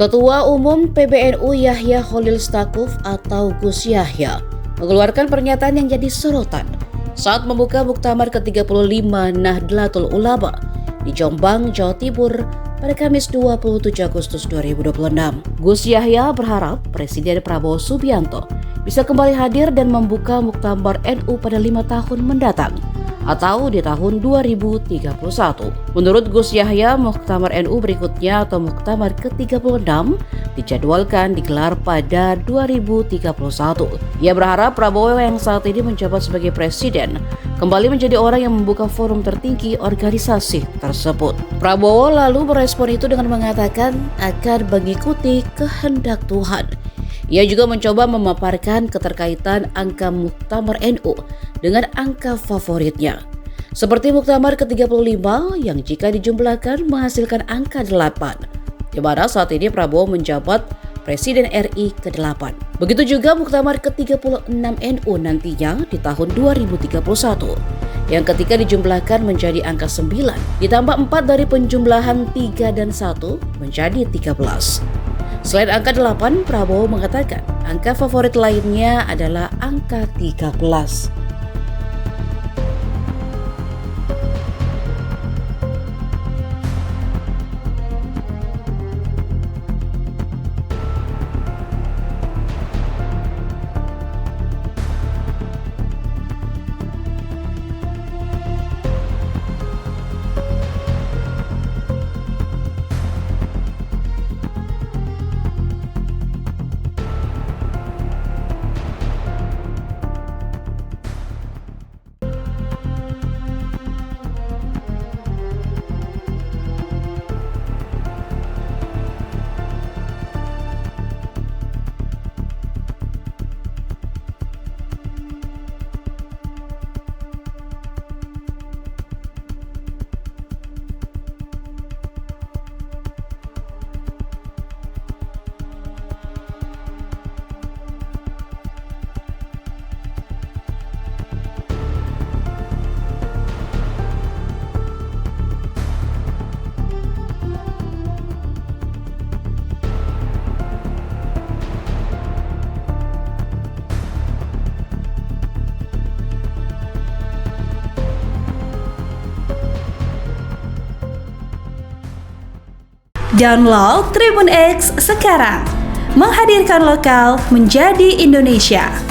Ketua Umum PBNU Yahya Khalil Stakuf atau Gus Yahya mengeluarkan pernyataan yang jadi sorotan saat membuka Muktamar ke-35 Nahdlatul Ulama di Jombang, Jawa Timur pada Kamis 27 Agustus 2026. Gus Yahya berharap Presiden Prabowo Subianto bisa kembali hadir dan membuka Muktamar NU pada 5 tahun mendatang atau di tahun 2031. Menurut Gus Yahya, Muktamar NU berikutnya atau Muktamar ke-36 dijadwalkan digelar pada 2031. Ia berharap Prabowo yang saat ini menjabat sebagai presiden kembali menjadi orang yang membuka forum tertinggi organisasi tersebut. Prabowo lalu merespon itu dengan mengatakan akan mengikuti kehendak Tuhan. Ia juga mencoba memaparkan keterkaitan angka Muktamar NU dengan angka favoritnya. Seperti Muktamar ke-35 yang jika dijumlahkan menghasilkan angka 8, di mana saat ini Prabowo menjabat Presiden RI ke-8. Begitu juga Muktamar ke-36 NU nantinya di tahun 2031, yang ketika dijumlahkan menjadi angka 9, ditambah 4 dari penjumlahan 3 dan 1 menjadi 13. Selain angka 8, Prabowo mengatakan angka favorit lainnya adalah angka 13. Download Tribun X sekarang, menghadirkan lokal menjadi Indonesia.